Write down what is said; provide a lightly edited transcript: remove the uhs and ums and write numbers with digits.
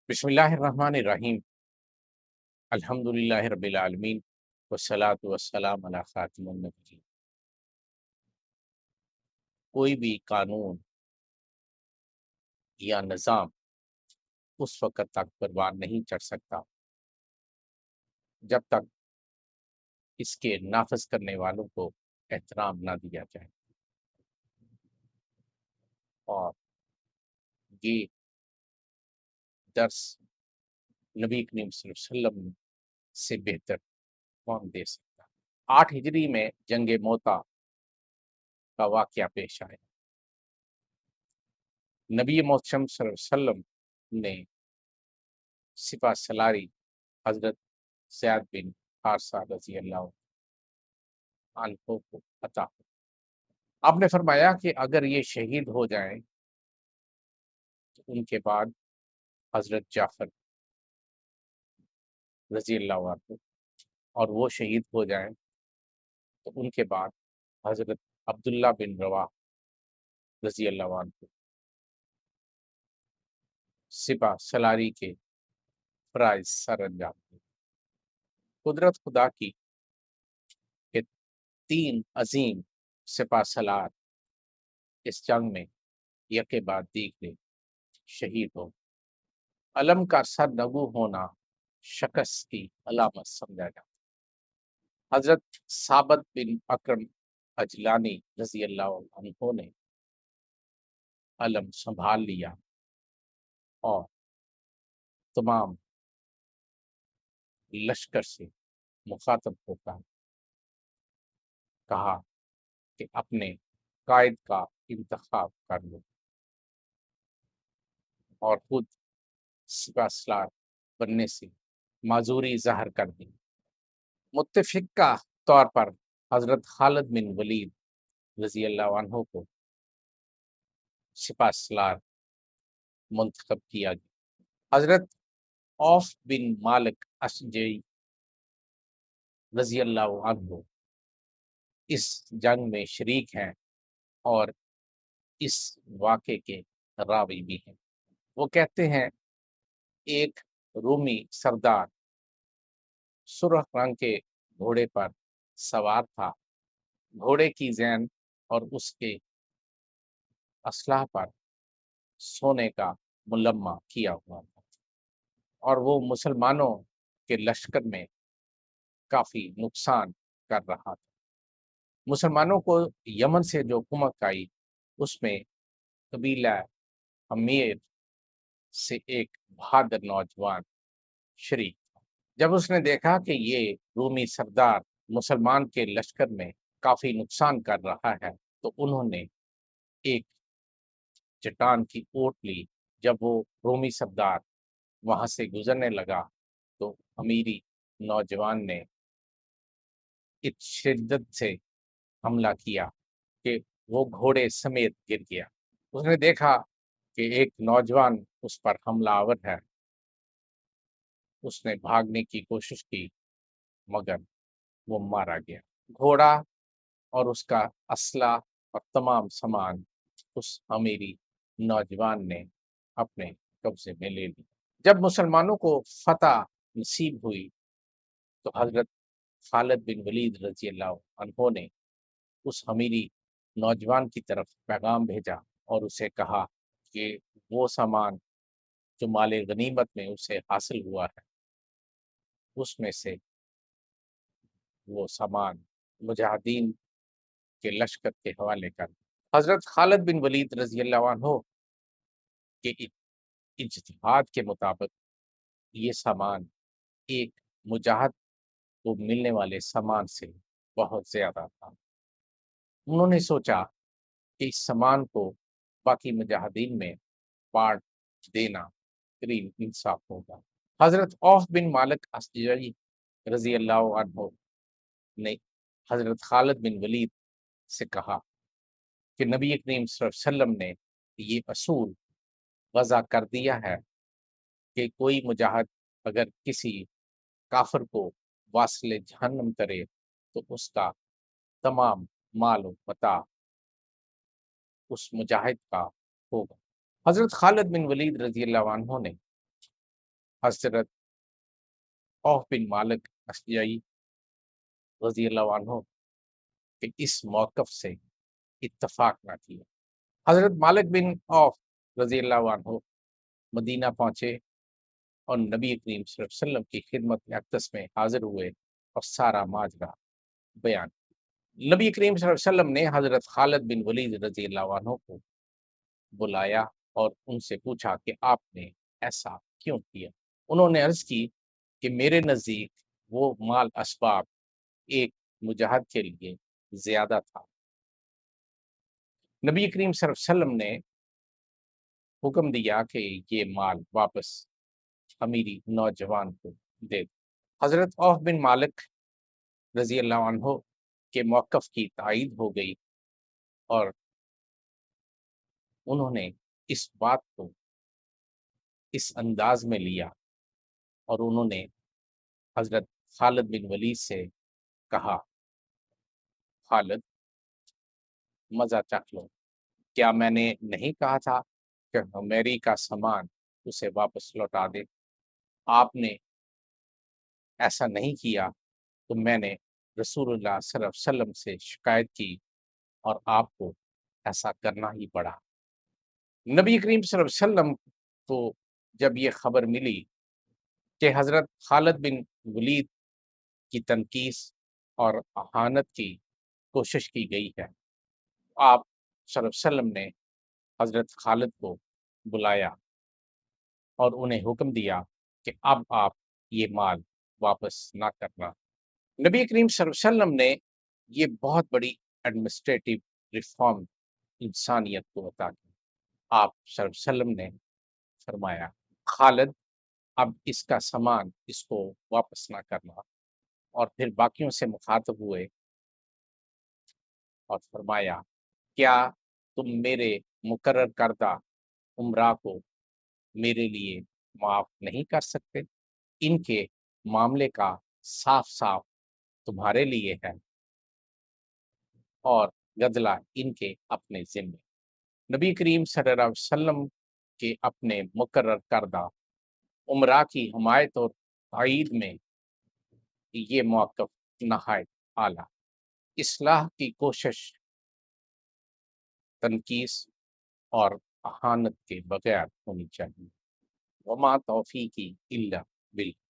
بسم اللہ الرحمن الرحیم الحمدللہ رب العالمین والصلاة والسلام علی خاتم النبیین۔ کوئی بھی قانون یا نظام اس وقت تک پروان نہیں چڑھ سکتا جب تک اس کے نافذ کرنے والوں کو احترام نہ دیا جائے، اور یہ درس نبی کریم صلی اللہ علیہ وسلم سے بہتر کون دے سکتا۔ 8 ہجری میں جنگ موتا کا واقعہ پیش آیا۔ نبی محترم صلی اللہ علیہ وسلم نے سپہ سالاری حضرت زید بن حارثہ رضی اللہ عنہ کو عطا۔ آپ نے فرمایا کہ اگر یہ شہید ہو جائیں تو ان کے بعد حضرت جعفر رضی اللہ عنہ، اور وہ شہید ہو جائیں تو ان کے بعد حضرت عبداللہ بن رواح رضی اللہ عنہ سپہ سالاری کے فرائض سر انجام دیں۔ قدرت خدا کی کہ 3 عظیم سپہ سالار اس جنگ میں یکے بعد دیگرے شہید ہو۔ علم کا سر نگو ہونا شکست کی علامت سمجھا جاتا۔ حضرت ثابت بن اکرم اجلانی رضی اللہ عنہ نے علم سنبھال لیا اور تمام لشکر سے مخاطب ہوتا کہا کہ اپنے قائد کا انتخاب کر لو، اور خود سپہ سالار بننے سے معذوری ظاہر کر دی۔ متفقہ طور پر حضرت خالد بن ولید رضی اللہ عنہ کو سپہ سالار منتخب کیا گیا۔ حضرت عوف بن مالک اشجعی رضی اللہ عنہ اس جنگ میں شریک ہیں اور اس واقعے کے راوی بھی ہیں۔ وہ کہتے ہیں ایک رومی سردار سرخ رنگ کے گھوڑے پر سوار تھا۔ گھوڑے کی زین اور اس کے اسلحہ پر سونے کا ملمع کیا ہوا تھا، اور وہ مسلمانوں کے لشکر میں کافی نقصان کر رہا تھا۔ مسلمانوں کو یمن سے جو کمک آئی اس میں قبیلہ امیر سے ایک بہادر نوجوان شریک تھا۔ جب اس نے دیکھا کہ یہ رومی سردار مسلمان کے لشکر میں کافی نقصان کر رہا ہے تو انہوں نے ایک چٹان کی اوٹ لی۔ جب وہ رومی سردار وہاں سے گزرنے لگا تو امیری نوجوان نے اس شدت سے حملہ کیا کہ وہ گھوڑے سمیت گر گیا۔ اس نے دیکھا کہ ایک نوجوان اس پر حملہ آور ہے۔ اس نے بھاگنے کی کوشش کی مگر وہ مارا گیا۔ گھوڑا اور اس کا اسلحہ اور تمام سامان اس امیری نوجوان نے اپنے قبضے میں لے لی۔ جب مسلمانوں کو فتح نصیب ہوئی تو حضرت خالد بن ولید رضی اللہ عنہ نے اس امیری نوجوان کی طرف پیغام بھیجا اور اسے کہا کہ وہ سامان جو مال غنیمت میں اسے حاصل ہوا ہے اس میں سے وہ سامان مجاہدین کے لشکر کے حوالے کر دیا۔ حضرت خالد بن ولید رضی اللہ عنہ کے اجتہاد کے مطابق یہ سامان ایک مجاہد کو ملنے والے سامان سے بہت زیادہ تھا۔ انہوں نے سوچا کہ اس سامان کو باقی مجاہدین میں بانٹ دینا قریب انصاف ہوگا۔ حضرت عوف بن مالک اشجعی رضی اللہ عنہ نے حضرت خالد بن ولید سے کہا کہ نبی کریم صلی اللہ علیہ وسلم نے یہ اصول وضع کر دیا ہے کہ کوئی مجاہد اگر کسی کافر کو واصل جہنم کرے تو اس کا تمام مال و متاع اس مجاہد کا ہوگا۔ حضرت خالد بن ولید رضی اللہ عنہ نے حضرت اوف بن مالک اشجعی رضی اللہ عنہ کے اس موقف سے اتفاق نہ کیا۔ حضرت مالک بن اوف رضی اللہ عنہ مدینہ پہنچے اور نبی کریم صلی اللہ علیہ وسلم کی خدمت اقدس میں حاضر ہوئے اور سارا ماجرا بیان۔ نبی کریم صلی اللہ علیہ وسلم نے حضرت خالد بن ولید رضی اللہ عنہ کو بلایا اور ان سے پوچھا کہ آپ نے ایسا کیوں کیا؟ انہوں نے عرض کی کہ میرے نزدیک وہ مال اسباب ایک مجاہد کے لیے زیادہ تھا۔ نبی کریم صلی اللہ علیہ وسلم نے حکم دیا کہ یہ مال واپس امیری نوجوان کو دے دو۔ حضرت اوف بن مالک رضی اللہ عنہ کے موقف کی تائید ہو گئی اور انہوں نے اس بات کو اس انداز میں لیا اور انہوں نے حضرت خالد بن ولید سے کہا، خالد مزہ چکھ لو، کیا میں نے نہیں کہا تھا کہ میری کا سامان اسے واپس لوٹا دے؟ آپ نے ایسا نہیں کیا تو میں نے رسول اللہ صلی اللہ علیہ وسلم سے شکایت کی اور آپ کو ایسا کرنا ہی پڑا۔ نبی کریم صلی اللہ علیہ وسلم کو جب یہ خبر ملی کہ حضرت خالد بن ولید کی تنقیص اور اہانت کی کوشش کی گئی ہے، آپ صلی اللہ علیہ وسلم نے حضرت خالد کو بلایا اور انہیں حکم دیا کہ اب آپ یہ مال واپس نہ کرنا۔ نبی کریم صلی اللہ علیہ وسلم نے یہ بہت بڑی ایڈمنسٹریٹو ریفارم انسانیت کو عطا کی۔ آپ صلی اللہ علیہ وسلم نے فرمایا، خالد اب اس کا سامان اس کو واپس نہ کرنا، اور پھر باقیوں سے مخاطب ہوئے اور فرمایا، کیا تم میرے مقرر کردہ عمرہ کو میرے لیے معاف نہیں کر سکتے؟ ان کے معاملے کا صاف صاف تمہارے لیے ہے اور گدلہ ان کے اپنے ذمے۔ نبی کریم صلی اللہ علیہ وسلم کے اپنے مقرر کردہ عمرہ کی حمایت اور تائید میں یہ موقف نہایت اعلیٰ اصلاح کی کوشش تنقیص اور اہانت کے بغیر ہونی چاہیے۔ وما توفیقی الا باللہ۔